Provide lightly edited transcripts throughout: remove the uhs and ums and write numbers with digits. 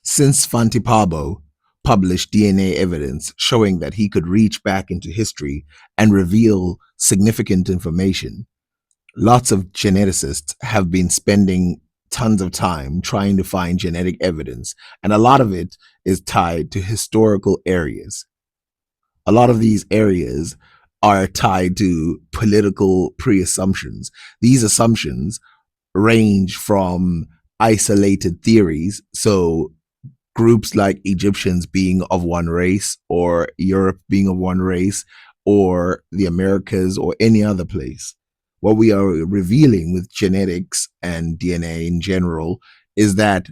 Since Fanti Pabo published DNA evidence showing that he could reach back into history and reveal significant information, lots of geneticists have been spending tons of time trying to find genetic evidence, and a lot of it is tied to historical areas. A lot of these areas are tied to political pre assumptions. These assumptions range from isolated theories, so groups like Egyptians being of one race, or Europe being of one race, or the Americas, or any other place. What we are revealing with genetics and DNA in general is that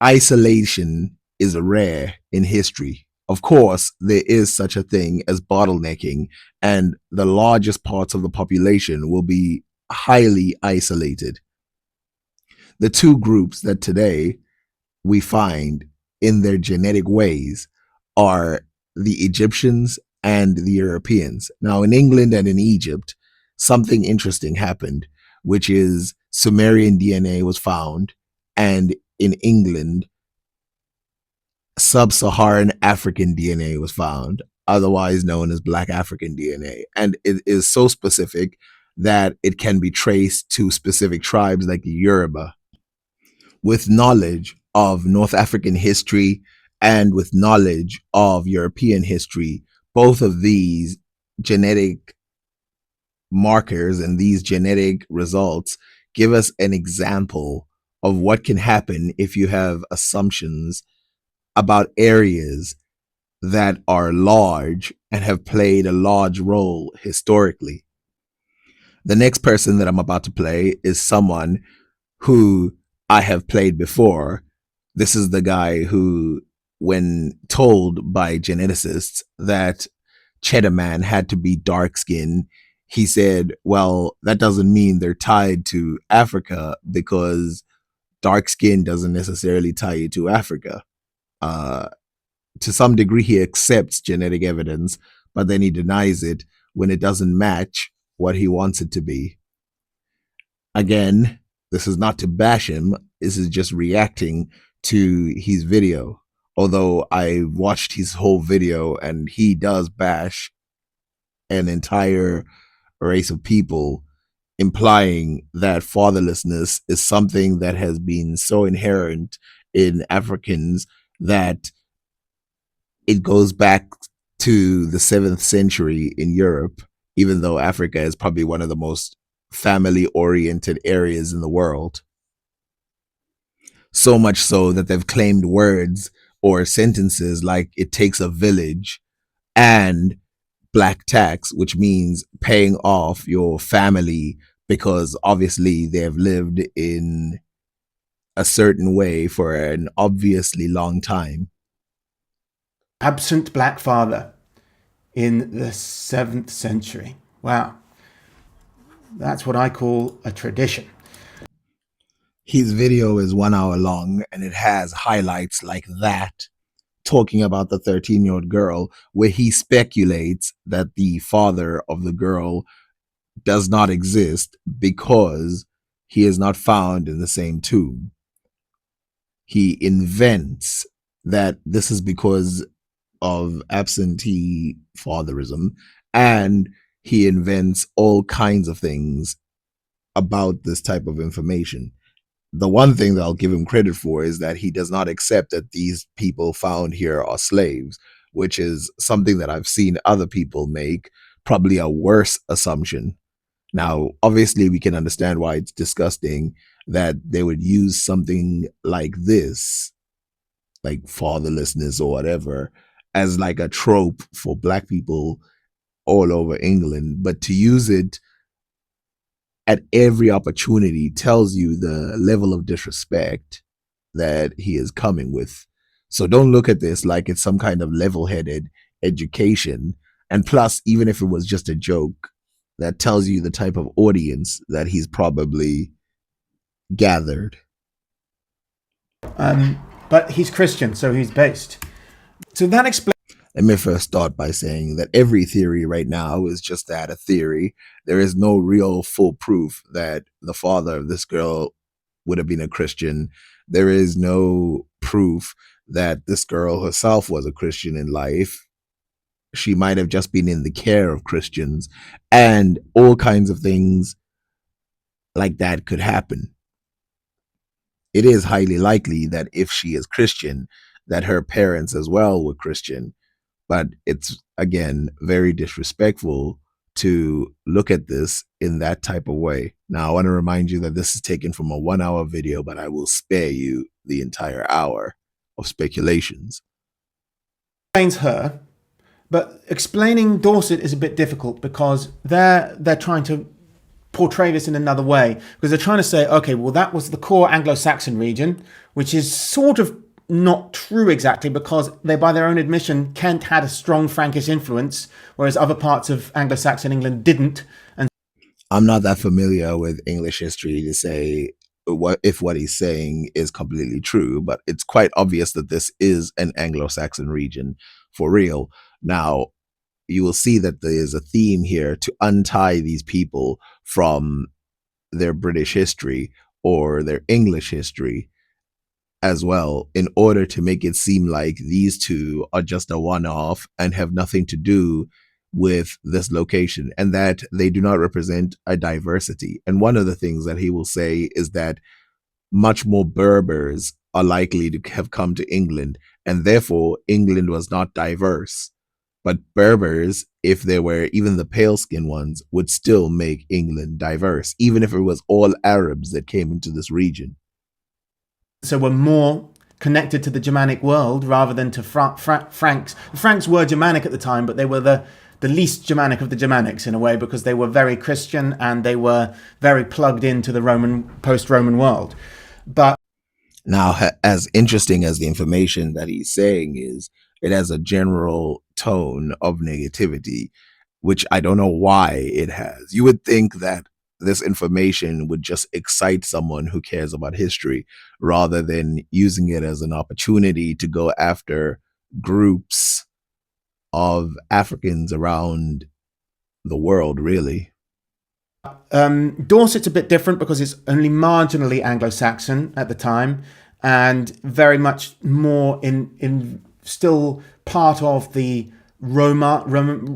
isolation is rare in history. Of course, there is such a thing as bottlenecking, and the largest parts of the population will be highly isolated. The two groups that today we find in their genetic ways are the Egyptians and the Europeans. Now, in England and in Egypt, something interesting happened, which is Sumerian DNA was found, and in England, sub Saharan African DNA was found, otherwise known as Black African DNA. And it is so specific that it can be traced to specific tribes like the Yoruba. With knowledge of North African history and with knowledge of European history, both of these genetic markers and these genetic results give us an example of what can happen if you have assumptions about areas that are large and have played a large role historically. The next person that I'm about to play is someone who I have played before. This is the guy who, when told by geneticists that Cheddar Man had to be dark skinned, he said, well, that doesn't mean they're tied to Africa, because dark skin doesn't necessarily tie you to Africa. Uh, to some degree, he accepts genetic evidence, but then he denies it when it doesn't match what he wants it to be. Again, this is not to bash him. This is just reacting to his video. Although I watched his whole video and he does bash an entire race of people, implying that fatherlessness is something that has been so inherent in Africans that it goes back to the 7th century in Europe, even though Africa is probably one of the most family oriented areas in the world. So much so that they've claimed words or sentences like "it takes a village" and "black tax," which means paying off your family because obviously they've lived in a certain way for an obviously long time. Absent black father in the 7th century. Wow. That's what I call a tradition. His video is 1 hour long and it has highlights like that, talking about the 13-year-old girl, where he speculates that the father of the girl does not exist because he is not found in the same tomb. He invents that this is because of absentee fatherism, and he invents all kinds of things about this type of information. The one thing that I'll give him credit for is that he does not accept that these people found here are slaves, which is something that I've seen other people make, probably a worse assumption. Now, obviously, we can understand why it's disgusting that they would use something like this, like fatherlessness or whatever, as like a trope for Black people all over England. But to use it at every opportunity tells you the level of disrespect that he is coming with. So don't look at this like it's some kind of level headed education. And plus, even if it was just a joke, that tells you the type of audience that he's probably gathered. But he's Christian, so he's based. So that explains. Let me first start by saying that every theory right now is just that, a theory. There is no real full proof that the father of this girl would have been a Christian. There is no proof that this girl herself was a Christian in life. She might have just been in the care of Christians, and all kinds of things like that could happen. It is highly likely that if she is Christian, that her parents as well were Christian. But it's, again, very disrespectful to look at this in that type of way. Now, I want to remind you that this is taken from a 1 hour video, but I will spare you the entire hour of speculations. Explains her, but explaining Dorset is a bit difficult because they're trying to portray this in another way, because they're trying to say, okay, well, that was the core Anglo-Saxon region, which is sort of not true exactly, because they, by their own admission, Kent had a strong Frankish influence, whereas other parts of Anglo-Saxon England didn't. And I'm not that familiar with English history to say what he's saying is completely true, but it's quite obvious that this is an Anglo-Saxon region for real. Now, you will see that there is a theme here to untie these people from their British history or their English history as well, in order to make it seem like these two are just a one-off and have nothing to do with this location, and that they do not represent a diversity. And one of the things that he will say is that much more Berbers are likely to have come to England, and therefore England was not diverse. But Berbers, if there were even the pale skinned ones, would still make England diverse, even if it was all Arabs that came into this region. so we're more connected to the Germanic world rather than to Franks. The Franks were Germanic at the time, but they were the least Germanic of the Germanics in a way, because they were very Christian and they were very plugged into the Roman, post-Roman world. But now, as interesting as the information that he's saying is, it has a general tone of negativity, which I don't know why it has. You would think that this information would just excite someone who cares about history, rather than using it as an opportunity to go after groups of Africans around the world, really. Dorset's a bit different because it's only marginally Anglo-Saxon at the time, and very much more in still part of the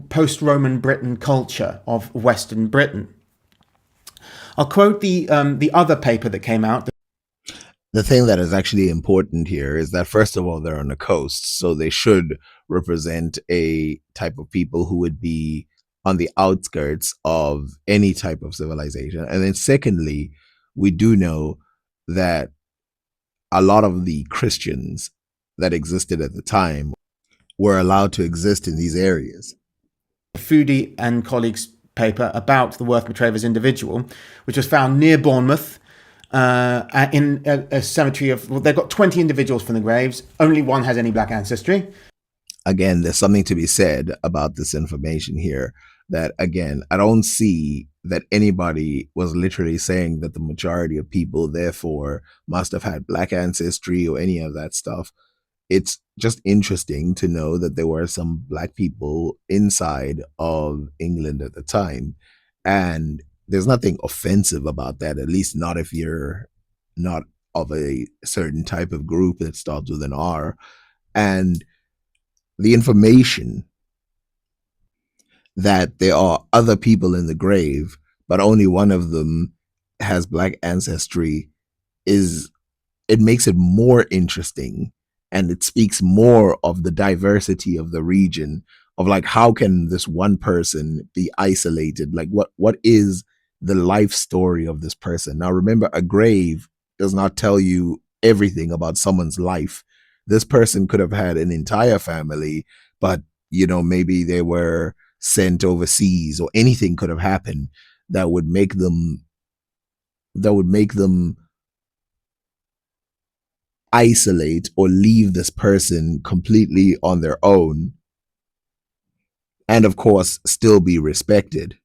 post-Roman Britain culture of Western Britain. I'll quote the other paper that came out. The thing that is actually important here is that, first of all, they're on the coast, so they should represent a type of people who would be on the outskirts of any type of civilization. And then secondly, we do know that a lot of the Christians that existed at the time were allowed to exist in these areas. Foodie and colleagues paper about the Worth Matreva's individual, which was found near Bournemouth in a cemetery of, well, they've got 20 individuals from the graves. Only one has any black ancestry. Again, there's something to be said about this information here, that, again, I don't see that anybody was literally saying that the majority of people therefore must have had black ancestry or any of that stuff. It's just interesting to know that there were some black people inside of England at the time. And there's nothing offensive about that, at least not if you're not of a certain type of group that starts with an R. And the information that there are other people in the grave, but only one of them has black ancestry, it makes it more interesting, and it speaks more of the diversity of the region, of like, how can this one person be isolated? Like, what is the life story of this person? Now, remember, a grave does not tell you everything about someone's life. This person could have had an entire family, but maybe they were sent overseas, or anything could have happened that would make them isolate or leave this person completely on their own, and of course still be respected.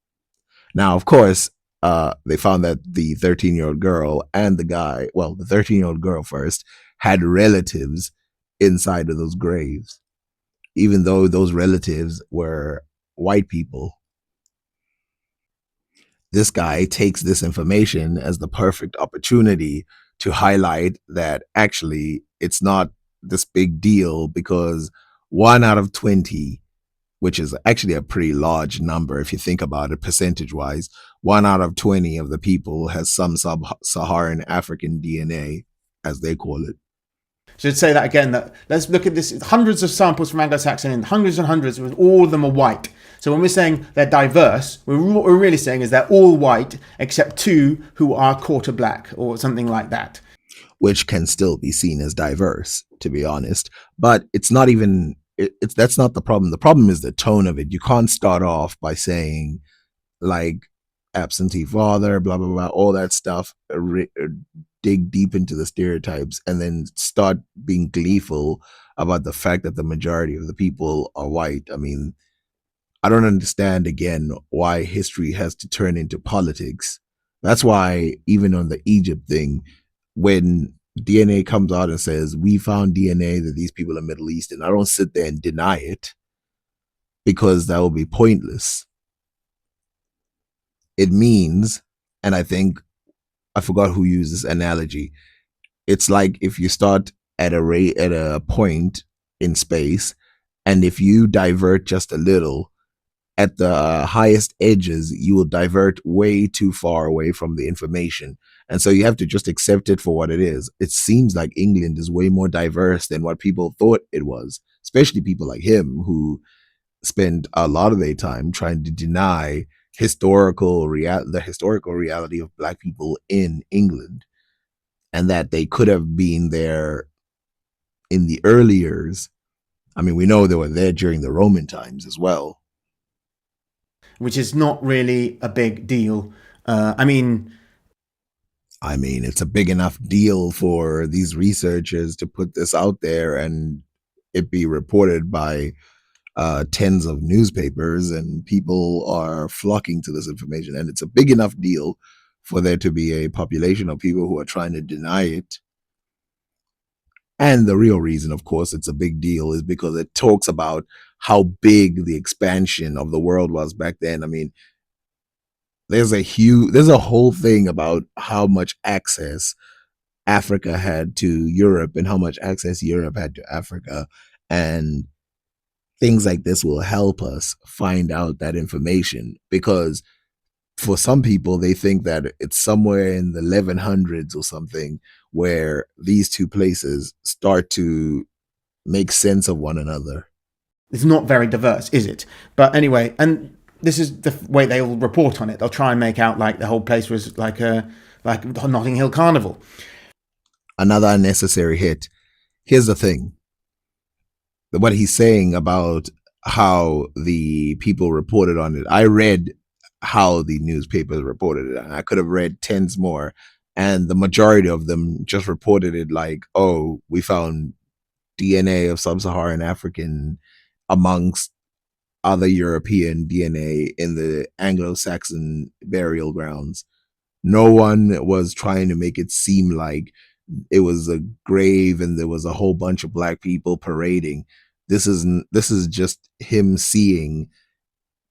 Now, of course, they found that the 13-year-old girl and the guy, well, the 13-year-old girl first, had relatives inside of those graves, even though those relatives were white people. This guy takes this information as the perfect opportunity to highlight that actually it's not this big deal because 1 out of 20, which is actually a pretty large number if you think about it percentage wise, 1 out of 20 of the people has some sub-Saharan African DNA, as they call it. Should say that again. That let's look at this. Hundreds of samples from Anglo-Saxon, and hundreds and hundreds. All of them are white. So when we're saying they're diverse, what we're really saying is they're all white except two who are quarter black or something like that. Which can still be seen as diverse, to be honest. But it's not even. It's that's not the problem. The problem is the tone of it. You can't start off by saying like absentee father, blah blah blah, all that stuff. Dig deep into the stereotypes and then start being gleeful about the fact that the majority of the people are white. I mean, I don't understand again why history has to turn into politics. That's why even on the Egypt thing, when DNA comes out and says we found DNA that these people are Middle Eastern, I don't sit there and deny it because that will be pointless. It means, and I think I forgot who used this analogy. It's like if you start at a point in space, and if you divert just a little at the highest edges, you will divert way too far away from the information. And so you have to just accept it for what it is. It seems like England is way more diverse than what people thought it was, especially people like him who spend a lot of their time trying to deny the historical reality of black people in England, and that they could have been there in the early years. I mean, we know they were there during the Roman times as well, which is not really a big deal. I mean, it's a big enough deal for these researchers to put this out there and it be reported by tens of newspapers, and people are flocking to this information. And it's a big enough deal for there to be a population of people who are trying to deny it. And the real reason, of course, it's a big deal is because it talks about how big the expansion of the world was back then. I mean, there's a whole thing about how much access Africa had to Europe and how much access Europe had to Africa. And things like this will help us find out that information, because for some people they think that it's somewhere in the 1100s or something where these two places start to make sense of one another. It's not very diverse, is it? But anyway, and this is the way they all report on it. They'll try and make out like the whole place was like Notting Hill Carnival. Another unnecessary hit. Here's the thing. What he's saying about how the people reported on it. I read how the newspapers reported it, and I could have read tens more. And the majority of them just reported it like, oh, we found DNA of sub-Saharan African amongst other European DNA in the Anglo-Saxon burial grounds. No one was trying to make it seem like it was a grave and there was a whole bunch of black people parading. This is just him seeing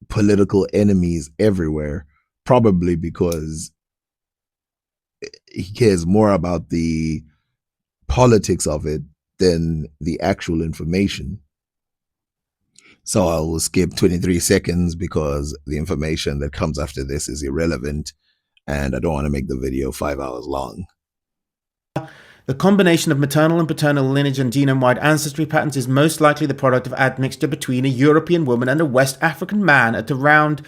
political enemies everywhere, probably because he cares more about the politics of it than the actual information. So I will skip 23 seconds because the information that comes after this is irrelevant and I don't want to make the video 5 hours long. The combination of maternal and paternal lineage and genome-wide ancestry patterns is most likely the product of admixture between a European woman and a West African man at around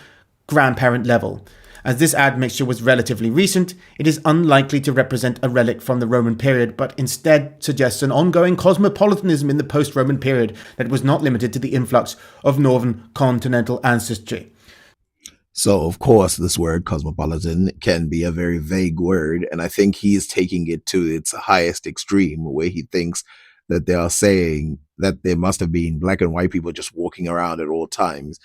grandparent level. As this admixture was relatively recent, it is unlikely to represent a relic from the Roman period, but instead suggests an ongoing cosmopolitanism in the post-Roman period that was not limited to the influx of northern continental ancestry. So, of course, this word cosmopolitan can be a very vague word, and I think he's taking it to its highest extreme, where he thinks that they are saying that there must have been black and white people just walking around at all times.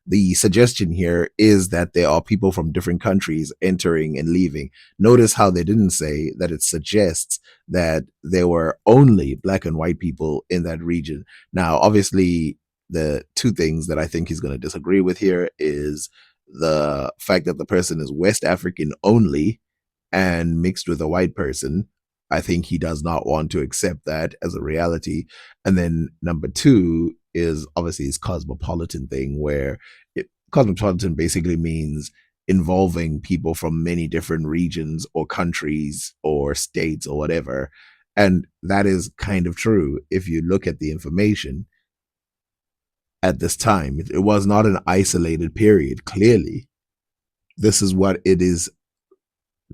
The suggestion here is that there are people from different countries entering and leaving. Notice how they didn't say that it suggests that there were only black and white people in that region. Now, obviously, the two things that I think he's going to disagree with here is the fact that the person is West African only and mixed with a white person, I think he does not want to accept that as a reality. And then number two is obviously his cosmopolitan thing, where cosmopolitan basically means involving people from many different regions or countries or states or whatever. And that is kind of true if you look at the information at this time. It was not an isolated period, clearly. This is what it is,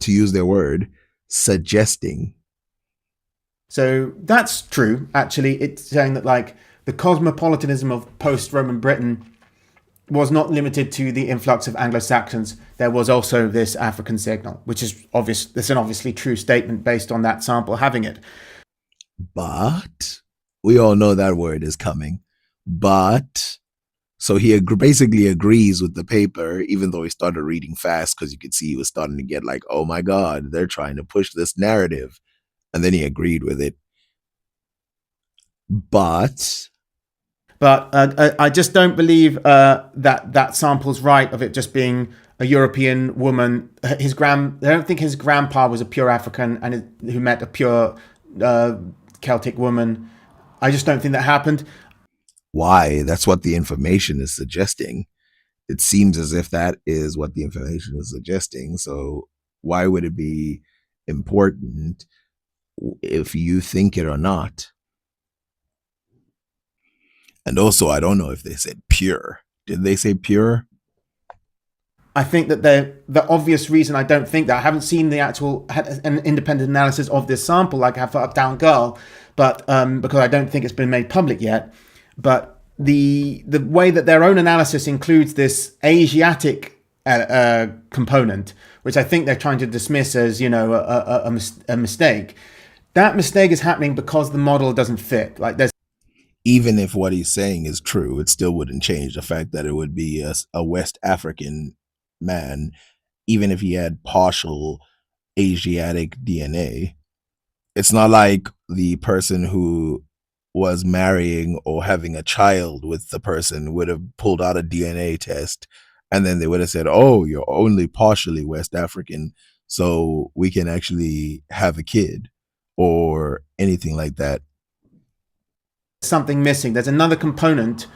to use their word, suggesting. So that's true. Actually, it's saying that like the cosmopolitanism of post-Roman Britain was not limited to the influx of Anglo-Saxons. There was also this African signal, which is obvious. That's an obviously true statement based on that sample having it. But we all know that word is coming. But so he basically agrees with the paper, even though he started reading fast because you could see he was starting to get like, oh my God, they're trying to push this narrative. And then he agreed with it. But I just don't believe that sample's right of it just being a European woman. I don't think his grandpa was a pure African and who met a pure Celtic woman. I just don't think that happened. Why? That's what the information is suggesting. It seems as if that is what the information is suggesting. So why would it be important if you think it or not? And also, I don't know if they said pure. Did they say pure? I think that the obvious reason I don't think that, I haven't seen the actual an independent analysis of this sample like I have for Uptown Girl, but because I don't think it's been made public yet. But the way that their own analysis includes this Asiatic component, which I think they're trying to dismiss as a mistake. That mistake is happening because the model doesn't fit. Like there's Even if what he's saying is true, it still wouldn't change the fact that it would be a West African man, even if he had partial Asiatic DNA. It's not like the person who was marrying or having a child with the person would have pulled out a DNA test and then they would have said, oh, you're only partially West African, so we can actually have a kid or anything like that. something missing. There's another component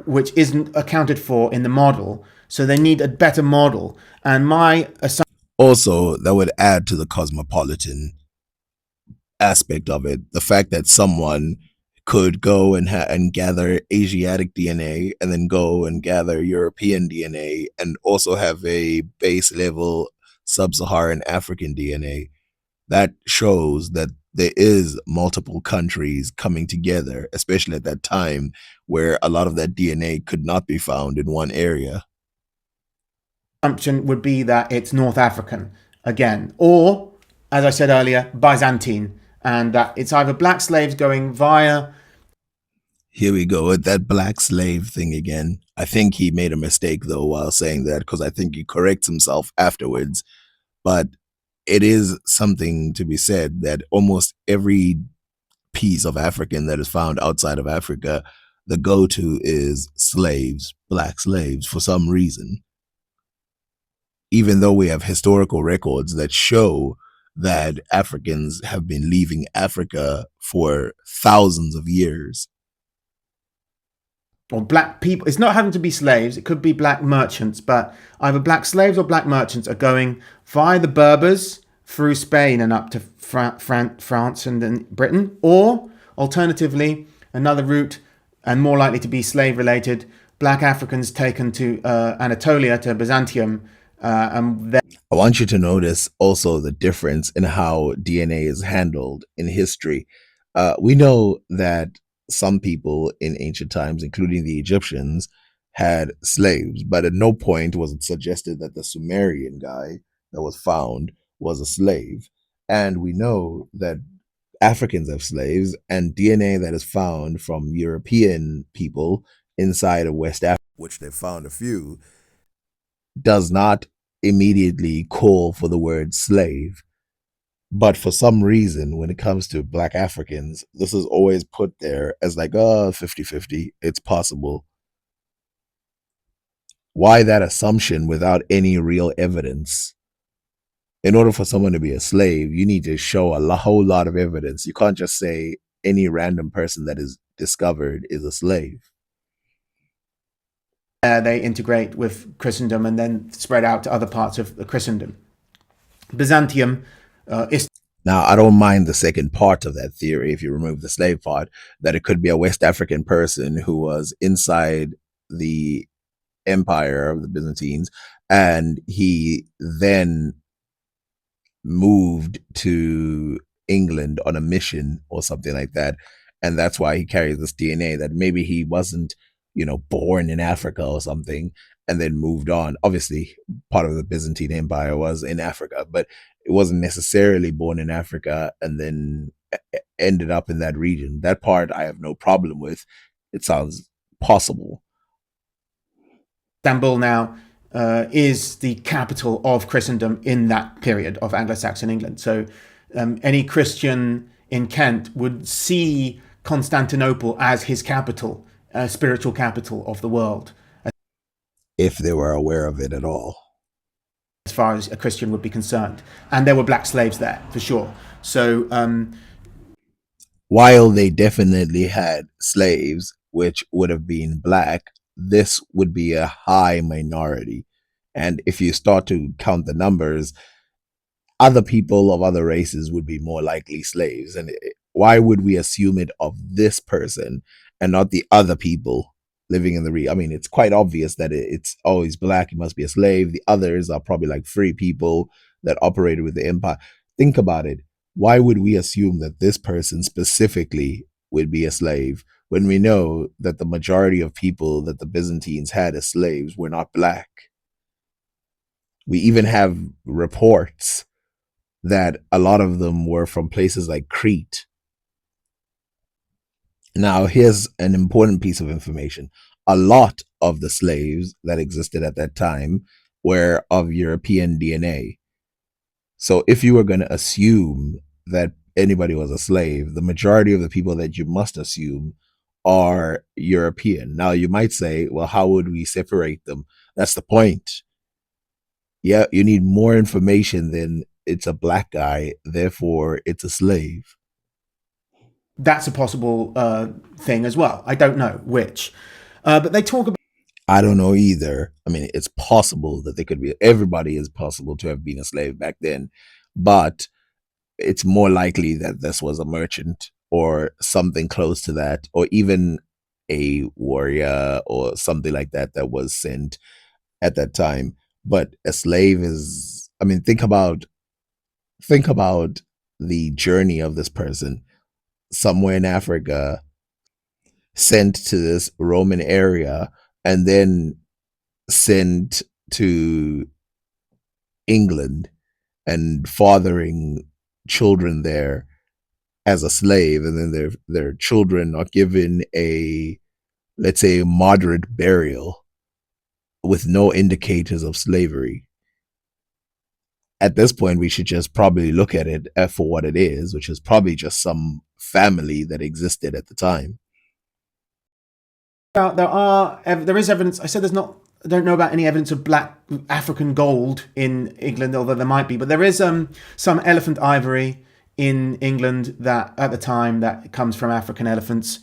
which isn't accounted for in the model. So they need a better model. And my assumption Also, that would add to the cosmopolitan aspect of it. The fact that someone could go and gather Asiatic DNA and then go and gather European DNA and also have a base level sub-Saharan African DNA, that shows that there is multiple countries coming together, especially at that time where a lot of that DNA could not be found in one area. would be that it's North African again, or as I said earlier, Byzantine, and that it's either black slaves going via. Here we go with that black slave thing again. I think he made a mistake though while saying that, because I think he corrects himself afterwards. But it is something to be said that almost every piece of African that is found outside of Africa, the go-to is slaves, black slaves, for some reason. Even though we have historical records that show that Africans have been leaving Africa for thousands of years. Or black people. It's not having to be slaves. It could be black merchants, but either black slaves or black merchants are going via the Berbers through Spain and up to France and then Britain, or alternatively, another route and more likely to be slave related, black Africans taken to Anatolia, to Byzantium. I want you to notice also the difference in how DNA is handled in history. We know that some people in ancient times, including the Egyptians, had slaves, but at no point was it suggested that the Sumerian guy that was found was a slave. And we know that Africans have slaves, and DNA that is found from European people inside of West Africa, which they found a few, does not immediately call for the word slave. But for some reason, when it comes to black Africans, this is always put there as like, 50-50, it's possible. Why that assumption without any real evidence? In order for someone to be a slave, you need to show whole lot of evidence. You can't just say any random person that is discovered is a slave. They integrate with Christendom and then spread out to other parts of the Christendom. Byzantium is Now, I don't mind the second part of that theory, if you remove the slave part, that it could be a West African person who was inside the empire of the Byzantines, and he then moved to England on a mission or something like that. And that's why he carries this DNA, that maybe he wasn't, born in Africa or something and then moved on. Obviously, part of the Byzantine Empire was in Africa, but it wasn't necessarily born in Africa and then ended up in that region. That part I have no problem with. It sounds possible. Istanbul now is the capital of Christendom in that period of Anglo-Saxon England. So any Christian in Kent would see Constantinople as his capital, spiritual capital of the world, If they were aware of it at all. as far as a Christian would be concerned. And there were black slaves there, for sure. So while they definitely had slaves, which would have been black, this would be a high minority. And if you start to count the numbers, other people of other races would be more likely slaves. And why would we assume it of this person and not the other people living in the region? I mean, it's quite obvious that it's always black. He must be a slave. The others are probably like free people that operated with the empire. Think about it. Why would we assume that this person specifically would be a slave when we know that the majority of people that the Byzantines had as slaves were not black? We even have reports that a lot of them were from places like Crete. Now, here's an important piece of information. A lot of the slaves that existed at that time were of European DNA. So if you were going to assume that anybody was a slave, the majority of the people that you must assume are European. Now, you might say, well, how would we separate them? That's the point. Yeah, you need more information than it's a black guy, therefore it's a slave. that's a possible thing as well. I don't know which. But they talk about I don't know either. I mean, it's possible that they could be, everybody is possible to have been a slave back then, but it's more likely that this was a merchant or something close to that, or even a warrior or something like that that was sent at that time. But a slave is, I mean, think about the journey of this person somewhere in Africa, sent to this Roman area, and then sent to England and fathering children there as a slave, and then their children are given a, let's say, moderate burial with no indicators of slavery. At this point, we should just probably look at it for what it is, which is probably just some family that existed at the time. there is evidence. I said there's not. I don't know about any evidence of black African gold in England, although there might be. But there is some elephant ivory in England that at the time that comes from African elephants.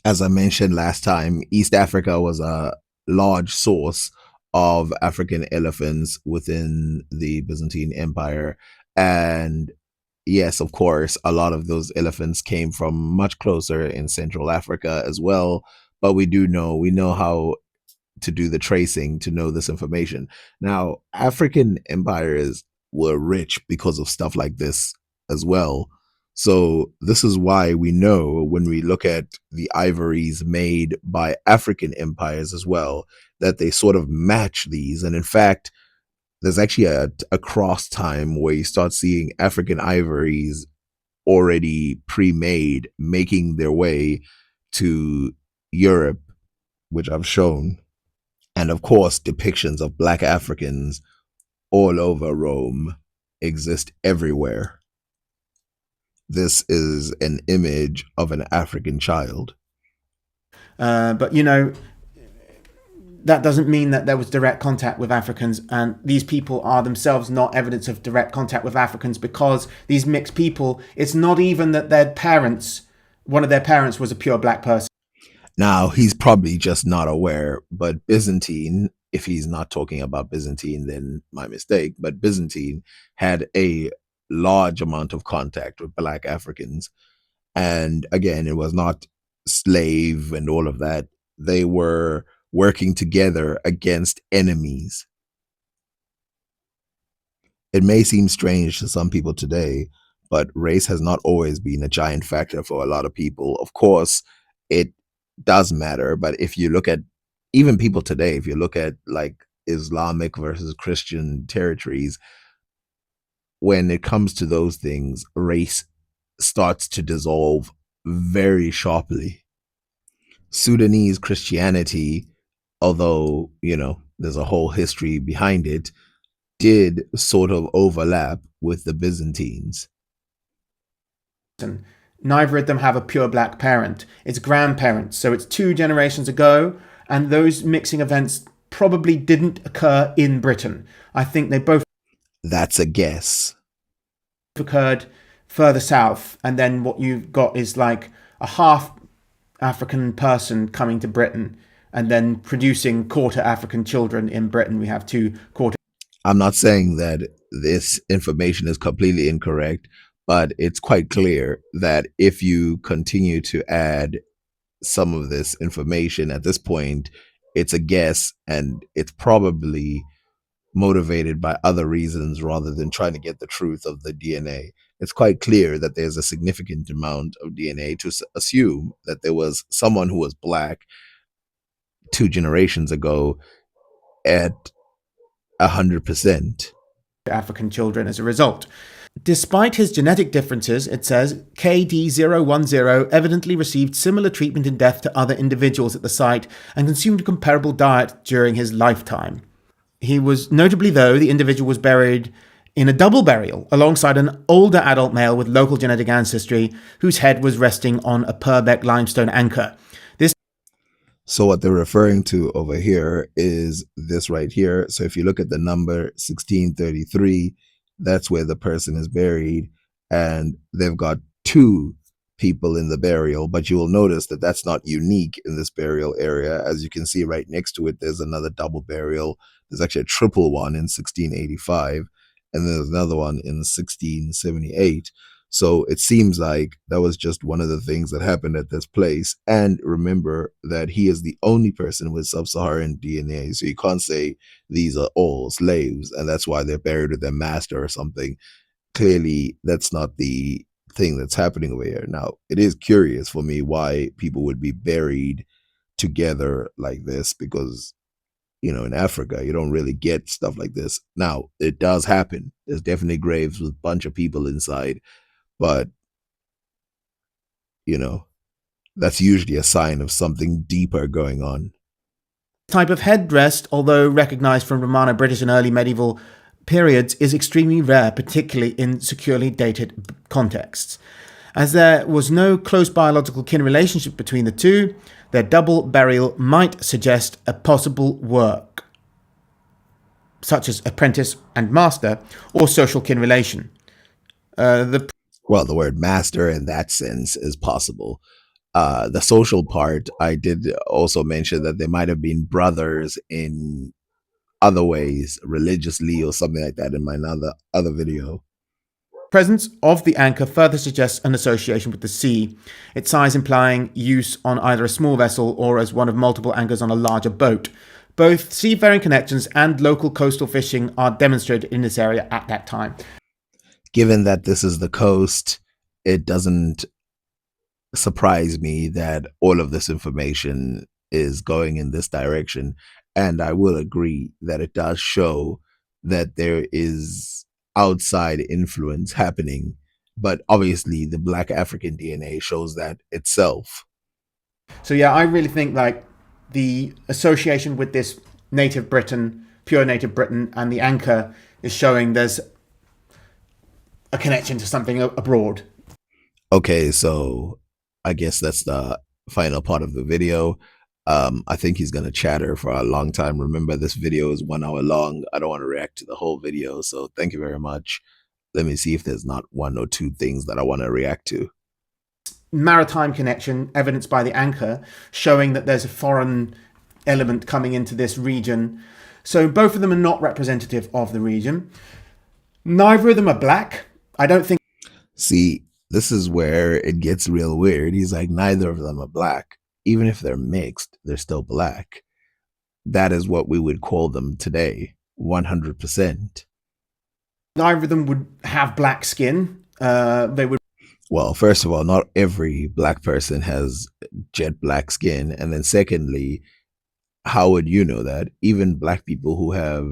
As I mentioned last time, East Africa was a large source of African elephants within the Byzantine Empire. And yes, of course, a lot of those elephants came from much closer in Central Africa as well. But we know how to do the tracing to know this information. Now, African empires were rich because of stuff like this as well. So this is why we know when we look at the ivories made by African empires as well, that they sort of match these. And in fact, there's actually a cross time where you start seeing African ivories already pre-made making their way to Europe, which I've shown. And of course, depictions of black Africans all over Rome exist everywhere. This is an image of an African child. But that doesn't mean that there was direct contact with Africans, and these people are themselves not evidence of direct contact with Africans, because these mixed people, it's not even that their parents, one of their parents was a pure black person. Now, he's probably just not aware, but Byzantine, if he's not talking about Byzantine, then my mistake, but Byzantine had a large amount of contact with black Africans. And again, it was not slave and all of that. They were working together against enemies. It may seem strange to some people today, but race has not always been a giant factor for a lot of people. Of course, it does matter, but if you look at even people today, if you look at like Islamic versus Christian territories, when it comes to those things, race starts to dissolve very sharply. Sudanese Christianity, although, there's a whole history behind it, did sort of overlap with the Byzantines. And neither of them have a pure black parent. It's grandparents. So it's 2 generations ago, and those mixing events probably didn't occur in Britain. I think they both That's a guess. occurred further south, and then what you've got is like a half African person coming to Britain and then producing quarter African children in Britain. We have 2 quarter. I'm not saying that this information is completely incorrect, but it's quite clear that if you continue to add some of this information at this point, it's a guess, and it's probably motivated by other reasons rather than trying to get the truth of the DNA. It's quite clear that there's a significant amount of DNA to assume that there was someone who was black 2 generations ago at 100%. African children as a result. Despite his genetic differences, it says, KD010 evidently received similar treatment in death to other individuals at the site and consumed a comparable diet during his lifetime. He was, notably though, the individual was buried in a double burial alongside an older adult male with local genetic ancestry whose head was resting on a Purbeck limestone anchor. So what they're referring to over here is this right here. So if you look at the number 1633, that's where the person is buried, and they've got 2 people in the burial, but you will notice that that's not unique in this burial area. As you can see right next to it, there's another double burial. There's actually a triple one in 1685, and there's another one in 1678. So it seems like that was just one of the things that happened at this place. And remember that he is the only person with sub-Saharan DNA. So you can't say these are all slaves and that's why they're buried with their master or something. Clearly, that's not the thing that's happening over here. Now, it is curious for me why people would be buried together like this, because, in Africa, you don't really get stuff like this. Now, it does happen. There's definitely graves with a bunch of people inside. But, that's usually a sign of something deeper going on. Type of headdress, although recognized from Romano-British and early medieval periods, is extremely rare, particularly in securely dated contexts. As there was no close biological kin relationship between the two, their double burial might suggest a possible work, such as apprentice and master, or social kin relation. Well, the word master in that sense is possible. The social part, I did also mention that there might have been brothers in other ways, religiously or something like that in my other video. Presence of the anchor further suggests an association with the sea, its size implying use on either a small vessel or as one of multiple anchors on a larger boat. Both seafaring connections and local coastal fishing are demonstrated in this area at that time. Given that this is the coast, it doesn't surprise me that all of this information is going in this direction. And I will agree that it does show that there is outside influence happening. But obviously, the Black African DNA shows that itself. So yeah, I really think like the association with this native Britain, pure native Britain, and the anchor is showing there's a connection to something abroad. Okay, so I guess that's the final part of the video. I think he's gonna chatter for a long time. Remember, this video is 1 hour long. I don't want to react to the whole video, so thank you very much. Let me see if there's not one or two things that I want to react to. Maritime connection, evidenced by the anchor, showing that there's a foreign element coming into this region. So both of them are not representative of the region. Neither of them are black. I don't think. See, this is where it gets real weird. He's like, neither of them are black. Even if they're mixed, they're still black. That is what we would call them today, 100%. Neither of them would have black skin. They would. Well, first of all, not every black person has jet black skin. And then secondly, how would you know that? Even black people who have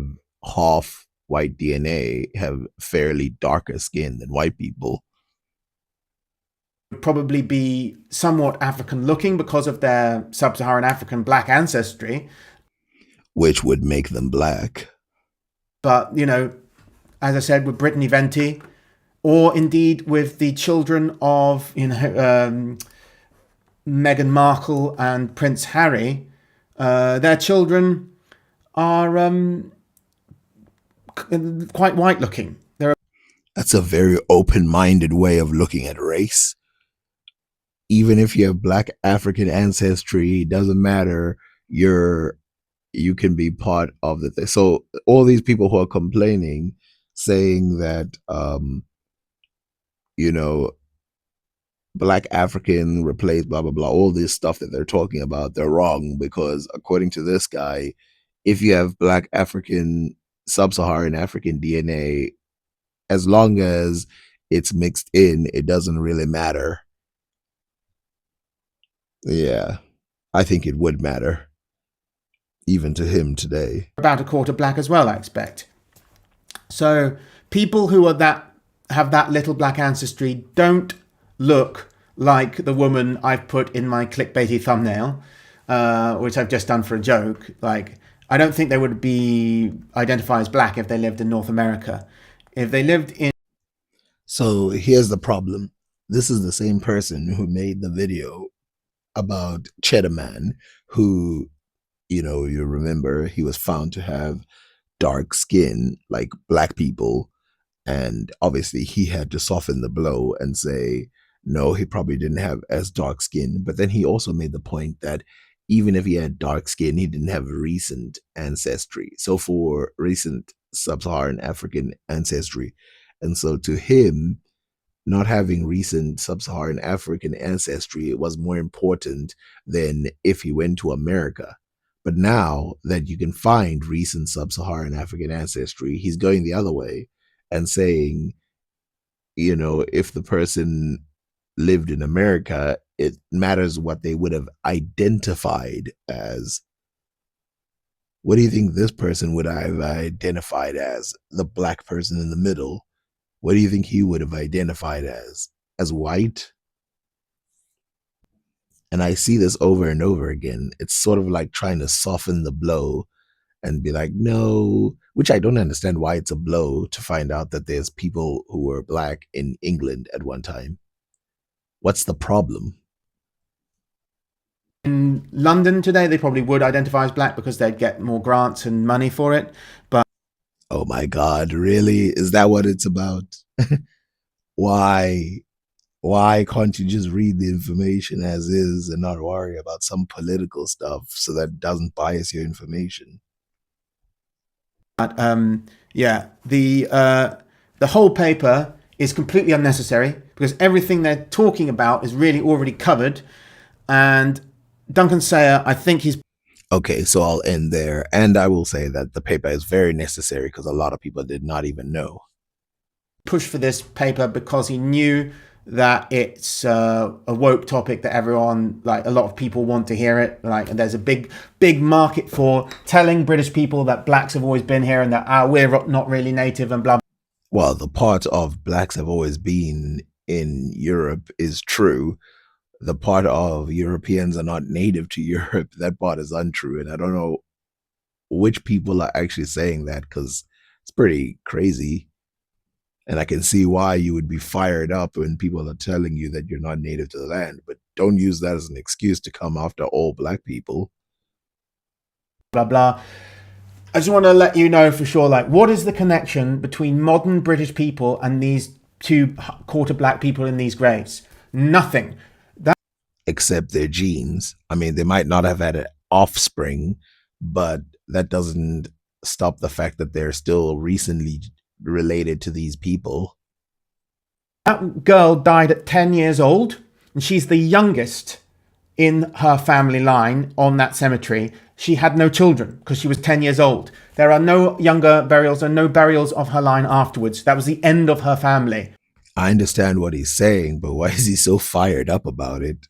half white DNA have fairly darker skin than white people. Probably be somewhat African looking because of their sub-Saharan African black ancestry. Which would make them black. But, you know, as I said, with Brittany Venti, or indeed with the children of, you know, Meghan Markle and Prince Harry, their children are quite white looking. That's a very open-minded way of looking at race. Even if you have black African ancestry, it doesn't matter. You can be part of the thing. So all these people who are complaining, saying that you know, black African replaced blah blah blah, all this stuff that they're talking about, they're wrong, because according to this guy, if you have black African, sub-Saharan African DNA, as long as it's mixed in, it doesn't really matter. Yeah, I think it would matter, even to him today. About a quarter black as well, I expect. So people who are have that little black ancestry don't look like the woman I've put in my clickbaity thumbnail, which I've just done for a joke. Like, I don't think they would be identified as black if they lived in North America. If they lived in... So here's the problem. This is the same person who made the video about Cheddar Man, who, you know, you remember he was found to have dark skin like black people. And obviously he had to soften the blow and say, no, he probably didn't have as dark skin. But then he also made the point that even if he had dark skin, he didn't have recent ancestry. So for recent sub-Saharan African ancestry. And so to him, not having recent sub-Saharan African ancestry was more important than if he went to America. But now that you can find recent sub-Saharan African ancestry, he's going the other way and saying, you know, if the person lived in America, it matters what they would have identified as. What do you think this person would have identified as? The black person in the middle. What do you think he would have identified as? As white? And I see this over and over again. It's sort of like trying to soften the blow and be like, no, which I don't understand why it's a blow to find out that there's people who were black in England at one time. What's the problem? In London today, they probably would identify as black because they'd get more grants and money for it. But oh my God, really? Is that what it's about? Why can't you just read the information as is and not worry about some political stuff so that it doesn't bias your information? yeah, the whole paper is completely unnecessary because everything they're talking about is really already covered. And Duncan Sayer, I think he's... Okay, so I'll end there. And I will say that the paper is very necessary because a lot of people did not even know. Pushed for this paper because he knew that it's a woke topic that everyone, like a lot of people want to hear it. Like, and there's a big market for telling British people that blacks have always been here and that we're not really native and blah. Well, the part of blacks have always been in Europe is true. The part of Europeans are not native to Europe, that part is untrue. And I don't know which people are actually saying that because it's pretty crazy. And I can see why you would be fired up when people are telling you that you're not native to the land, but don't use that as an excuse to come after all black people. blah blah. I just want to let you know for sure, like, what is the connection between modern British people and these two quarter black people in these graves? Nothing. Except their genes. I mean, they might not have had an offspring, but that doesn't stop the fact that they're still recently related to these people. That girl died at 10 years old, and she's the youngest in her family line on that cemetery. She had no children because she was 10 years old. There are no younger burials and no burials of her line afterwards. That was the end of her family. I understand what he's saying, but why is he so fired up about it?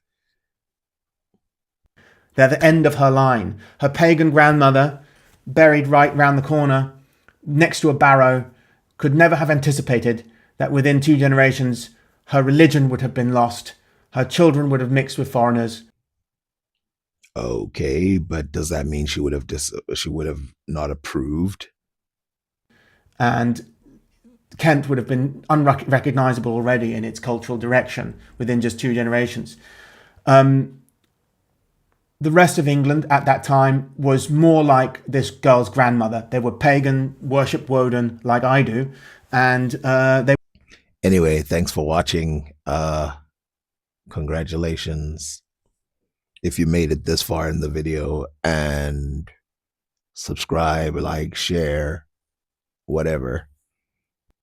They're the end of her line. Her pagan grandmother, buried right round the corner, next to a barrow, could never have anticipated that within 2 generations, her religion would have been lost. Her children would have mixed with foreigners. Okay, but does that mean she would have not approved? And Kent would have been unrecognizable already in its cultural direction within just 2 generations. The rest of England at that time was more like this girl's grandmother. They were pagan, worshipped Woden like I do, and they. Anyway, thanks for watching. Congratulations if you made it this far in the video, and subscribe, like, share, whatever.